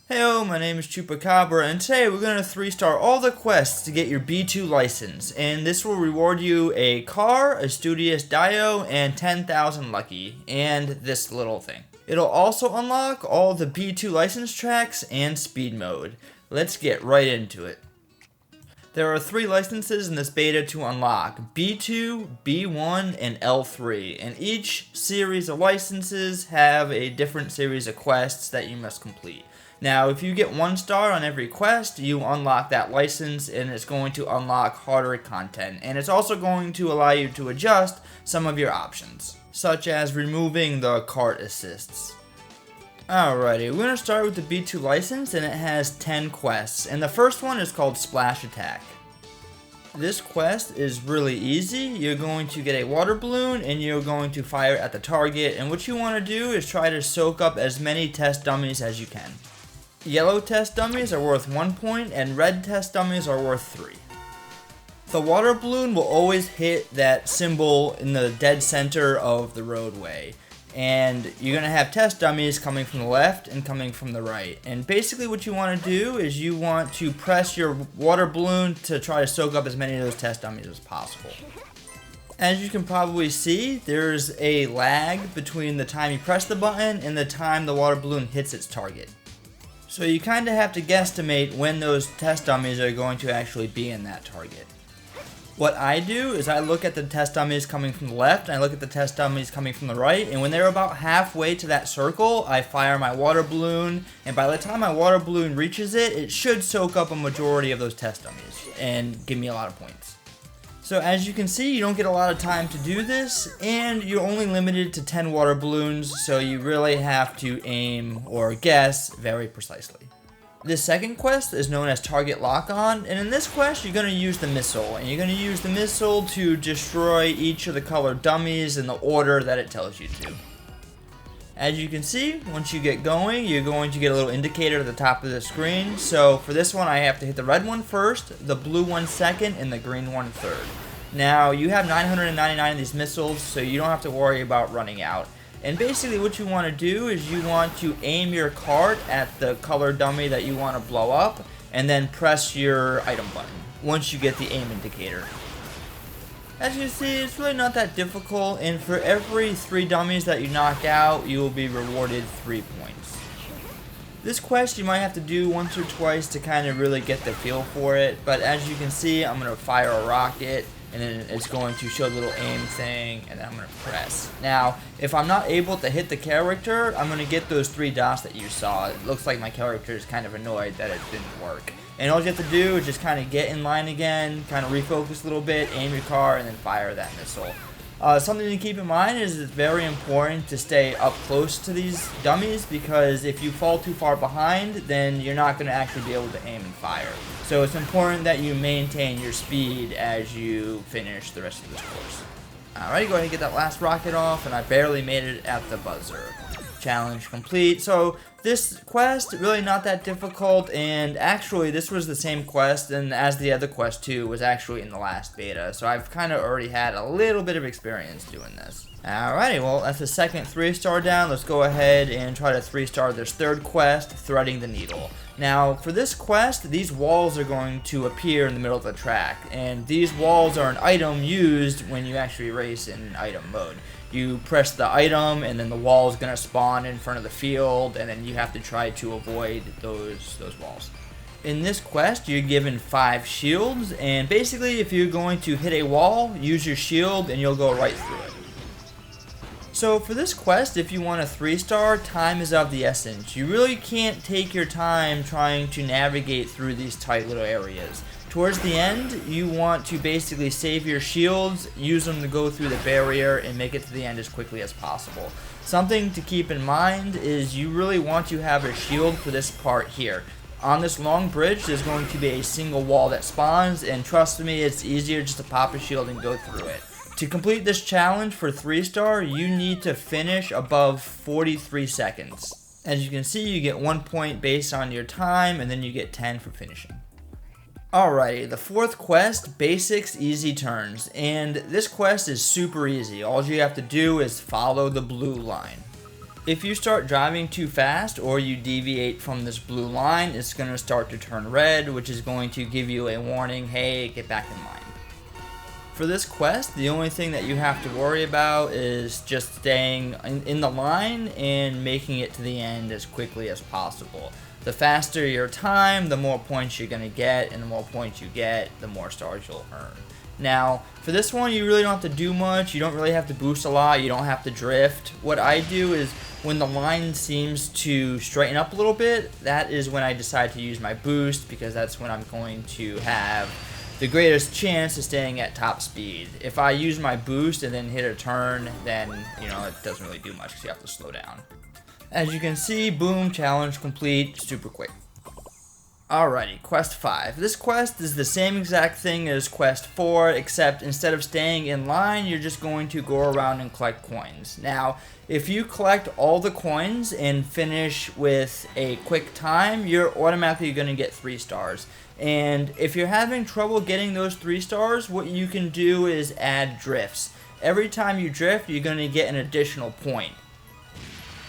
Heyo, my name is Chupacabra, and today we're going to 3-star all the quests to get your B2 license, and this will reward you a car, a Studious Dio, and 10,000 lucky, and this little thing. It'll also unlock all the B2 license tracks and speed mode. Let's get right into it. There are 3 licenses in this beta to unlock, B2, B1, and L3, and each series of licenses have a different series of quests that you must complete. Now, if you get 1 star on every quest, you unlock that license, and it's going to unlock harder content, and it's also going to allow you to adjust some of your options, such as removing the kart assists. Alrighty, we're going to start with the B2 license, and it has 10 quests, and the first one is called Splash Attack. This quest is really easy. You're going to get a water balloon, and you're going to fire at the target, and what you want to do is try to soak up as many test dummies as you can. Yellow test dummies are worth 1 point, and red test dummies are worth 3. The water balloon will always hit that symbol in the dead center of the roadway. And you're going to have test dummies coming from the left and coming from the right. And basically what you want to do is you want to press your water balloon to try to soak up as many of those test dummies as possible. As you can probably see, there's a lag between the time you press the button and the time the water balloon hits its target. So you kind of have to guesstimate when those test dummies are going to actually be in that target. What I do is I look at the test dummies coming from the left, and I look at the test dummies coming from the right, and when they're about halfway to that circle, I fire my water balloon, and by the time my water balloon reaches it, it should soak up a majority of those test dummies, and give me a lot of points. So as you can see, you don't get a lot of time to do this, and you're only limited to 10 water balloons, so you really have to aim or guess very precisely. This second quest is known as Target Lock-On, and in this quest you're going to use the missile, and you're going to use the missile to destroy each of the colored dummies in the order that it tells you to. As you can see, once you get going, you're going to get a little indicator at the top of the screen. So for this one, I have to hit the red one first, the blue one second, and the green one third. Now, you have 999 of these missiles, so you don't have to worry about running out. And basically what you want to do is you want to aim your cart at the color dummy that you want to blow up, and then press your item button once you get the aim indicator. As you see, it's really not that difficult, and for every 3 dummies that you knock out, you will be rewarded 3 points. This quest you might have to do once or twice to kind of really get the feel for it, but as you can see, I'm going to fire a rocket, and then it's going to show the little aim thing, and then I'm going to press. Now, if I'm not able to hit the character, I'm going to get those 3 dots that you saw. It looks like my character is kind of annoyed that it didn't work. And all you have to do is just kind of get in line again, kind of refocus a little bit, aim your car, and then fire that missile. Something to keep in mind is it's very important to stay up close to these dummies, because if you fall too far behind, then you're not going to actually be able to aim and fire. So it's important that you maintain your speed as you finish the rest of this course. Alright, go ahead and get that last rocket off, and I barely made it at the buzzer. Challenge complete. So this quest, really not that difficult, and actually this was the same quest and as the other quest too was actually in the last beta, so I've kind of already had a little bit of experience doing this. Alrighty, well that's the second 3-star down. Let's go ahead and try to 3-star this third quest, Threading the Needle. Now for this quest, these walls are going to appear in the middle of the track, and these walls are an item used when you actually race in item mode. You press the item, and then the wall is going to spawn in front of the field, and then you have to try to avoid those walls. In this quest, you're given 5 shields, and basically if you're going to hit a wall, use your shield and you'll go right through it. So for this quest, if you want a 3-star, time is of the essence. You really can't take your time trying to navigate through these tight little areas. Towards the end, you want to basically save your shields, use them to go through the barrier, and make it to the end as quickly as possible. Something to keep in mind is you really want to have a shield for this part here. On this long bridge, there's going to be a single wall that spawns, and trust me, it's easier just to pop a shield and go through it. To complete this challenge for 3-star, you need to finish above 43 seconds. As you can see, you get 1 point based on your time, and then you get 10 for finishing. Alrighty, the fourth quest, Basics Easy Turns, and this quest is super easy. All you have to do is follow the blue line. If you start driving too fast or you deviate from this blue line, it's going to start to turn red, which is going to give you a warning, hey, get back in line. For this quest, the only thing that you have to worry about is just staying in the line and making it to the end as quickly as possible. The faster your time, the more points you're going to get, and the more points you get, the more stars you'll earn. Now, for this one, you really don't have to do much. You don't really have to boost a lot. You don't have to drift. What I do is when the line seems to straighten up a little bit, that is when I decide to use my boost, because that's when I'm going to have the greatest chance of staying at top speed. If I use my boost and then hit a turn, then, it doesn't really do much because you have to slow down. As you can see, boom, challenge complete, super quick. Alrighty, quest 5. This quest is the same exact thing as quest 4, except instead of staying in line, you're just going to go around and collect coins. Now, if you collect all the coins and finish with a quick time, you're automatically going to get 3 stars. And if you're having trouble getting those 3 stars, what you can do is add drifts. Every time you drift, you're going to get an additional point.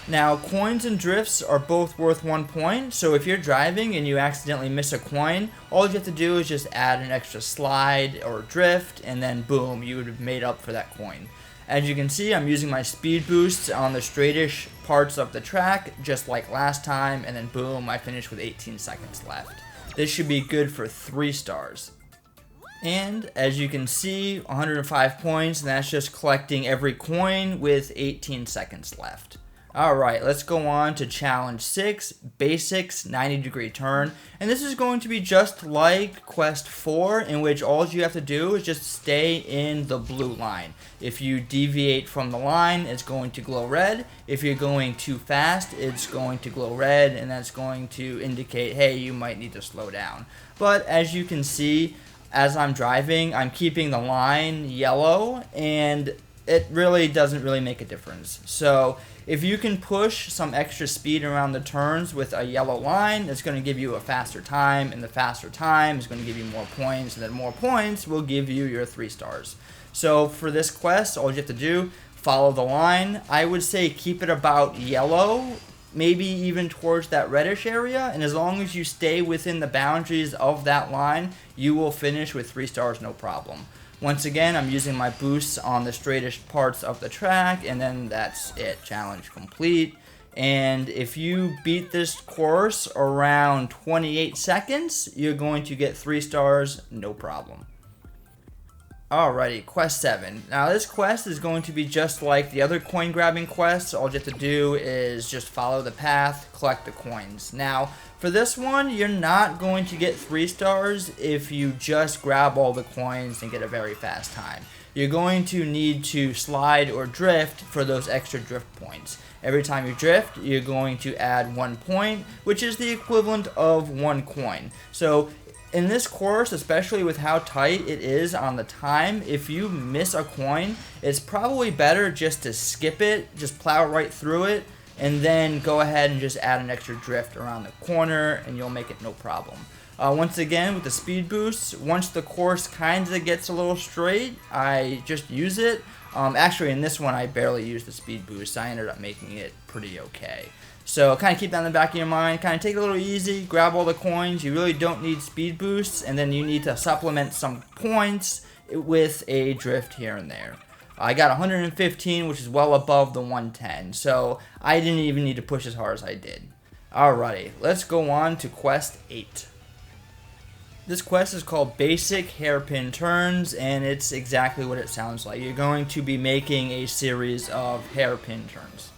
Now, coins and drifts are both worth 1 point, so if you're driving and you accidentally miss a coin, all you have to do is just add an extra slide or drift, and then boom, you would have made up for that coin. As you can see, I'm using my speed boosts on the straightish parts of the track, just like last time, and then boom, I finished with 18 seconds left. This should be good for 3 stars. And as you can see, 105 points, and that's just collecting every coin with 18 seconds left. Alright, let's go on to challenge 6, basics 90-degree turn, and this is going to be just like quest 4, in which all you have to do is just stay in the blue line. If you deviate from the line, it's going to glow red. If you're going too fast, it's going to glow red, and that's going to indicate, hey, you might need to slow down. But as you can see, as I'm driving, I'm keeping the line yellow, and it really doesn't make a difference. So if you can push some extra speed around the turns with a yellow line, it's going to give you a faster time, and the faster time is going to give you more points, and then more points will give you your 3 stars. So for this quest, all you have to do, follow the line. I would say keep it about yellow, maybe even towards that reddish area, and as long as you stay within the boundaries of that line, you will finish with 3 stars no problem. Once again, I'm using my boosts on the straightest parts of the track, and then that's it. Challenge complete. And if you beat this course around 28 seconds, you're going to get 3 stars, no problem. Alrighty, quest 7. Now this quest is going to be just like the other coin grabbing quests. All you have to do is just follow the path, collect the coins. Now, for this one, you're not going to get 3 stars if you just grab all the coins and get a very fast time. You're going to need to slide or drift for those extra drift points. Every time you drift, you're going to add 1 point, which is the equivalent of 1 coin. So in this course, especially with how tight it is on the time, if you miss a coin, it's probably better just to skip it, just plow right through it, and then go ahead and just add an extra drift around the corner, and you'll make it no problem. Once again, with the speed boosts, once the course kind of gets a little straight, I just use it. Actually, in this one, I barely used the speed boost. I ended up making it pretty okay. So kind of keep that in the back of your mind. Kind of take it a little easy, grab all the coins. You really don't need speed boosts, and then you need to supplement some points with a drift here and there. I got 115, which is well above the 110, so I didn't even need to push as hard as I did. Alrighty, let's go on to quest 8. This quest is called Basic Hairpin Turns, and it's exactly what it sounds like. You're going to be making a series of hairpin turns.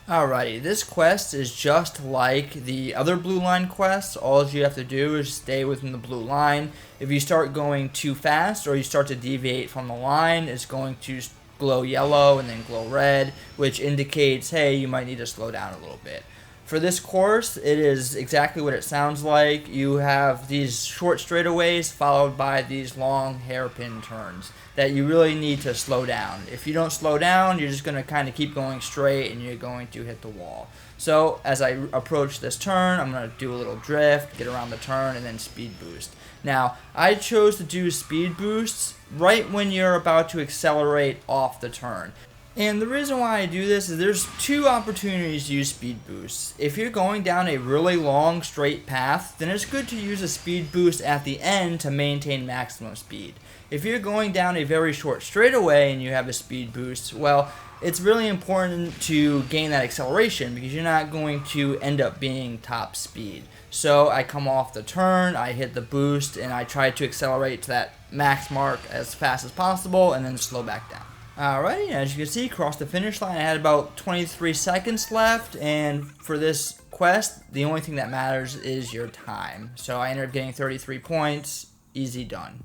Alrighty, this quest is just like the other blue line quests. All you have to do is stay within the blue line. If you start going too fast or you start to deviate from the line, it's going to glow yellow and then glow red, which indicates, hey, you might need to slow down a little bit. For this course, it is exactly what it sounds like. You have these short straightaways followed by these long hairpin turns that you really need to slow down. If you don't slow down, you're just going to kind of keep going straight and you're going to hit the wall. So as I approach this turn, I'm going to do a little drift, get around the turn, and then speed boost. Now, I chose to do speed boosts right when you're about to accelerate off the turn. And the reason why I do this is there's two opportunities to use speed boosts. If you're going down a really long straight path, then it's good to use a speed boost at the end to maintain maximum speed. If you're going down a very short straightaway and you have a speed boost, well, it's really important to gain that acceleration because you're not going to end up being top speed. So I come off the turn, I hit the boost, and I try to accelerate to that max mark as fast as possible and then slow back down. Alrighty, as you can see, crossed the finish line. I had about 23 seconds left, and for this quest, the only thing that matters is your time. So I ended up getting 33 points, easy done.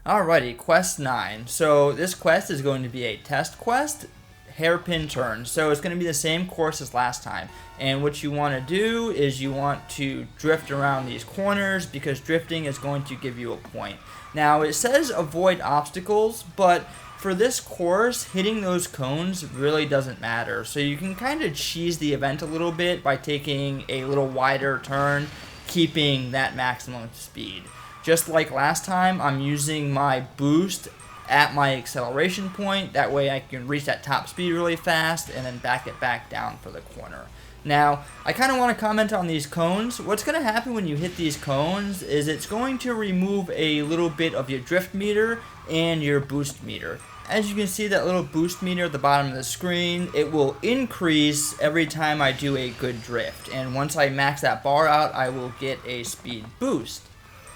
Alrighty, quest 9. So this quest is going to be a test quest, hairpin turn. So it's going to be the same course as last time. And what you want to do is you want to drift around these corners because drifting is going to give you a point. Now it says avoid obstacles, but for this course, hitting those cones really doesn't matter. So you can kind of cheese the event a little bit by taking a little wider turn, keeping that maximum speed. Just like last time, I'm using my boost at my acceleration point. That way I can reach that top speed really fast and then back it back down for the corner. Now, I kind of want to comment on these cones. What's going to happen when you hit these cones is it's going to remove a little bit of your drift meter and your boost meter. As you can see, that little boost meter at the bottom of the screen, it will increase every time I do a good drift. And once I max that bar out, I will get a speed boost.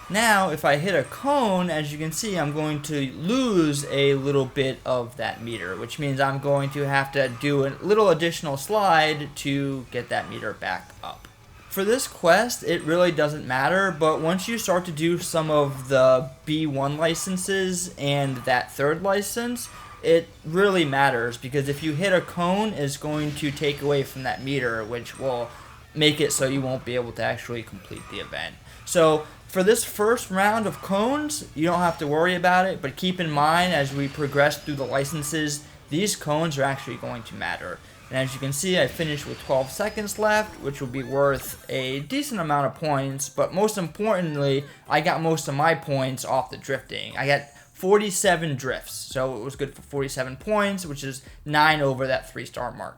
Now, if I hit a cone, as you can see, I'm going to lose a little bit of that meter, which means I'm going to have to do a little additional slide to get that meter back up. For this quest, it really doesn't matter, but once you start to do some of the B1 licenses and that third license, it really matters because if you hit a cone, it's going to take away from that meter, which will make it so you won't be able to actually complete the event. So for this first round of cones, you don't have to worry about it, but keep in mind as we progress through the licenses, these cones are actually going to matter. And as you can see, I finished with 12 seconds left, which will be worth a decent amount of points, but most importantly, I got most of my points off the drifting. I got 47 drifts, so it was good for 47 points, which is 9 over that 3-star mark.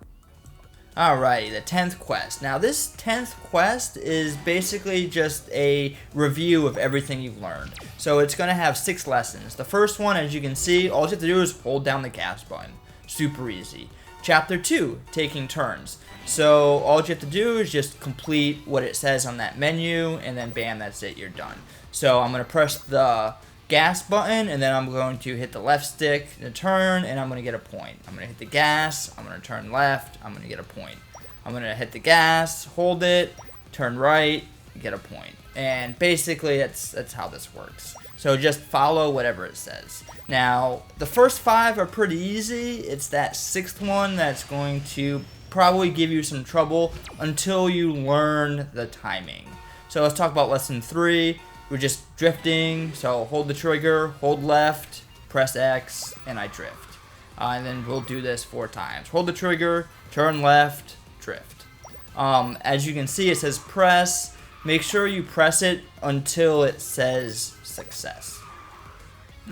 Alrighty, the 10th quest. Now this 10th quest is basically just a review of everything you've learned. So it's going to have 6 lessons. The first one, as you can see, all you have to do is hold down the gas button. Super easy. Chapter 2, taking turns. So all you have to do is just complete what it says on that menu, and then bam, that's it, you're done. So I'm going to press the gas button, and then I'm going to hit the left stick to turn, and I'm going to get a point. I'm going to hit the gas, I'm going to turn left, I'm going to get a point. I'm going to hit the gas, hold it, turn right, get a point. And basically, that's how this works. So just follow whatever it says. Now, the first 5 are pretty easy. It's that 6th one that's going to probably give you some trouble until you learn the timing. So let's talk about lesson 3. We're just drifting, so hold the trigger, hold left, press X, and I drift. And then we'll do this 4 times. Hold the trigger, turn left, drift. As you can see, it says press. Make sure you press it until it says success.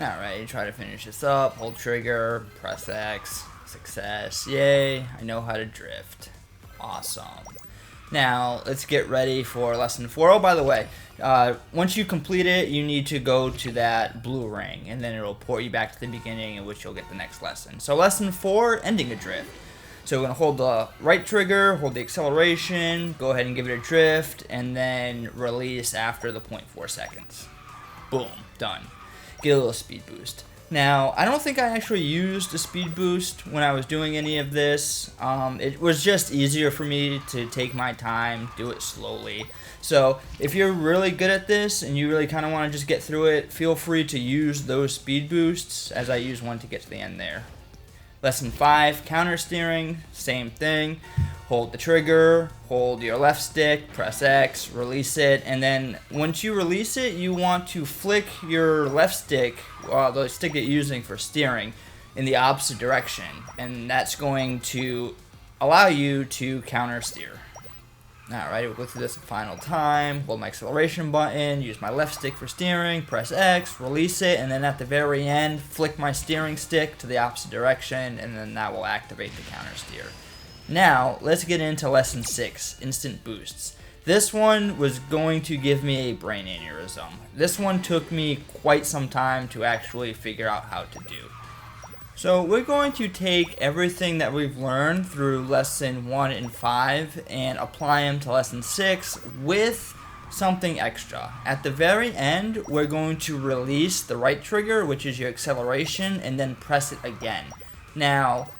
Alright, try to finish this up. Hold trigger, press X, success. Yay, I know how to drift. Awesome. Now, let's get ready for lesson 4. Oh, by the way, once you complete it, you need to go to that blue ring, and then it'll port you back to the beginning, in which you'll get the next lesson. So lesson 4, ending a drift. So we're going to hold the right trigger, hold the acceleration, go ahead and give it a drift, and then release after the 0.4 seconds. Boom, done. Get a little speed boost. Now, I don't think I actually used a speed boost when I was doing any of this. It was just easier for me to take my time, do it slowly. So if you're really good at this and you really kind of want to just get through it, feel free to use those speed boosts, as I use one to get to the end there. Lesson 5, counter steering, same thing. Hold the trigger, hold your left stick, press X, release it, and then once you release it, you want to flick your left stick, the stick that you're using for steering, in the opposite direction, and that's going to allow you to counter steer. Alright, we'll go through this a final time. Hold my acceleration button, use my left stick for steering, press X, release it, and then at the very end, flick my steering stick to the opposite direction, and then that will activate the counter steer. Now, let's get into lesson 6, instant boosts. This one was going to give me a brain aneurysm. This one took me quite some time to actually figure out how to do. So we're going to take everything that we've learned through lesson 1 and 5 and apply them to lesson 6 with something extra. At the very end, we're going to release the right trigger, which is your acceleration, and then press it again. Now,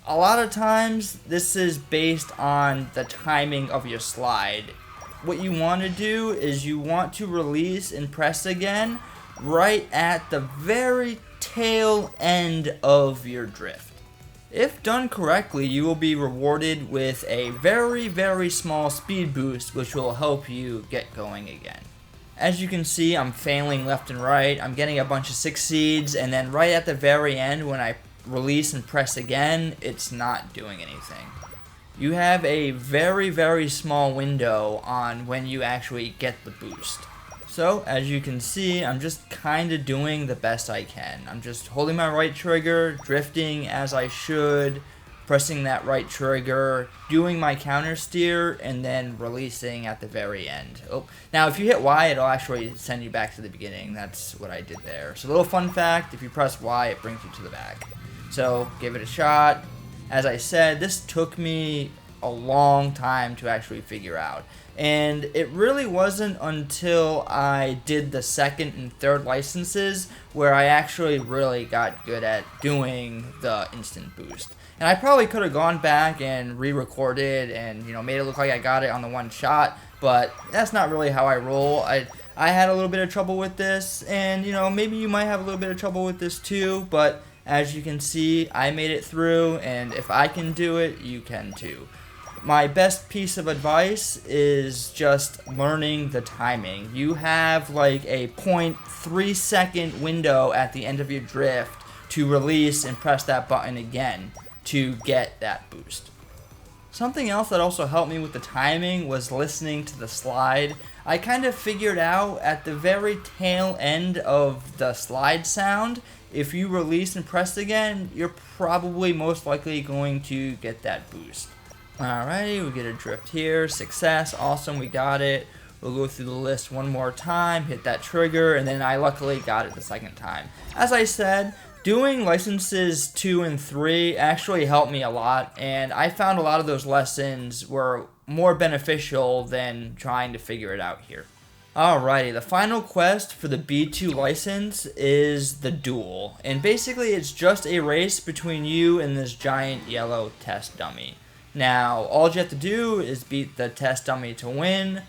a lot of times this is based on the timing of your slide. What you want to do is you want to release and press again right at the very tail end of your drift. If done correctly, you will be rewarded with a very, very small speed boost, which will help you get going again. As you can see, I'm failing left and right. I'm getting a bunch of succeeds, and then right at the very end, when I release and press again, it's not doing anything. You have a very, very small window on when you actually get the boost. So, as you can see, I'm just kind of doing the best I can. I'm just holding my right trigger, drifting as I should, pressing that right trigger, doing my counter steer, and then releasing at the very end. Oh, now if you hit Y, it'll actually send you back to the beginning. That's what I did there. So, a little fun fact, if you press Y, it brings you to the back. So, give it a shot. As I said, this took me a long time to actually figure out. And it really wasn't until I did the second and third licenses where I actually really got good at doing the instant boost. And I probably could have gone back and re-recorded and, made it look like I got it on the one shot, but that's not really how I roll. I had a little bit of trouble with this, and, maybe you might have a little bit of trouble with this too, but as you can see, I made it through, and if I can do it, you can too. My best piece of advice is just learning the timing. You have like a 0.3 second window at the end of your drift to release and press that button again to get that boost. Something else that also helped me with the timing was listening to the slide. I kind of figured out at the very tail end of the slide sound, if you release and press again, you're probably most likely going to get that boost. Alrighty, we get a drift here, success, awesome, we got it. We'll go through the list one more time, hit that trigger, and then I luckily got it the second time. As I said, doing licenses 2 and 3 actually helped me a lot, and I found a lot of those lessons were more beneficial than trying to figure it out here. Alrighty, the final quest for the B2 license is the duel, and basically it's just a race between you and this giant yellow test dummy. Now, all you have to do is beat the test dummy to win.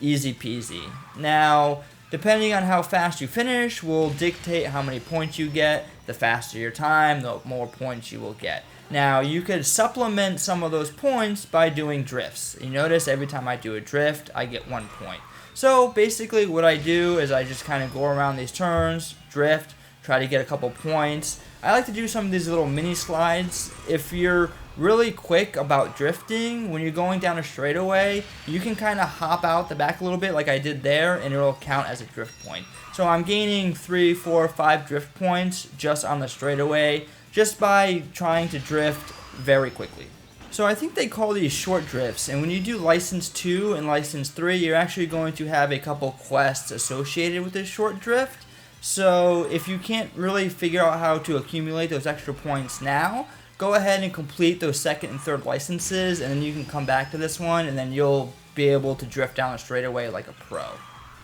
Easy peasy. Now, depending on how fast you finish will dictate how many points you get. The faster your time, the more points you will get. Now, you could supplement some of those points by doing drifts. You notice every time I do a drift, I get 1 point. So, basically what I do is I just kind of go around these turns, drift, try to get a couple points. I like to do some of these little mini slides. If you're really quick about drifting, when you're going down a straightaway, you can kind of hop out the back a little bit like I did there, and it'll count as a drift point. So I'm gaining 3, 4, 5 drift points just on the straightaway, just by trying to drift very quickly. So I think they call these short drifts, and when you do license 2 and license 3, you're actually going to have a couple quests associated with this short drift. So if you can't really figure out how to accumulate those extra points now, go ahead and complete those second and third licenses, and then you can come back to this one, and then you'll be able to drift down a straightaway like a pro.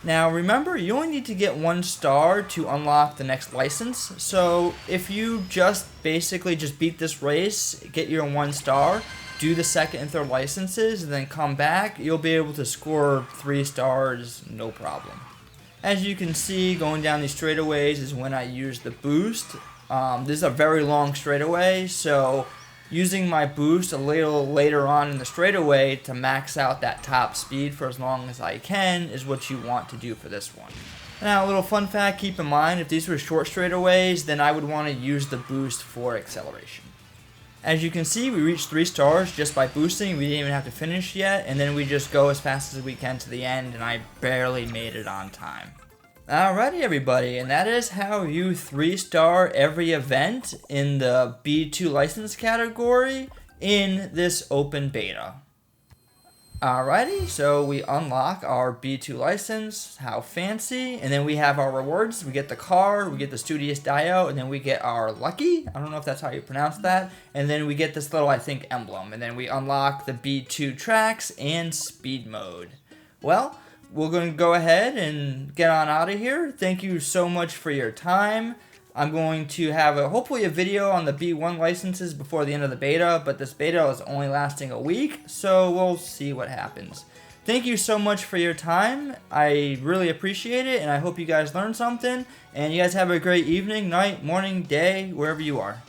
Now remember, you only need to get 1 star to unlock the next license, so if you just basically just beat this race, get your 1 star, do the second and third licenses, and then come back, you'll be able to score 3 stars, no problem. As you can see, going down these straightaways is when I use the boost. This is a very long straightaway, so using my boost a little later on in the straightaway to max out that top speed for as long as I can is what you want to do for this one. Now, a little fun fact, keep in mind, if these were short straightaways, then I would want to use the boost for acceleration. As you can see, we reached 3 stars just by boosting. We didn't even have to finish yet, and then we just go as fast as we can to the end, and I barely made it on time. Alrighty everybody, and that is how you 3-star every event in the B2 license category in this open beta. Alrighty, so we unlock our B2 license, how fancy, and then we have our rewards. We get the car, we get the Studious Dio, and then we get our Lucky, I don't know if that's how you pronounce that, and then we get this little, I think, emblem, and then we unlock the B2 tracks and speed mode. Well, we're going to go ahead and get on out of here. Thank you so much for your time. I'm going to have hopefully a video on the B1 licenses before the end of the beta, but this beta is only lasting a week, so we'll see what happens. Thank you so much for your time. I really appreciate it, and I hope you guys learned something, and you guys have a great evening, night, morning, day, wherever you are.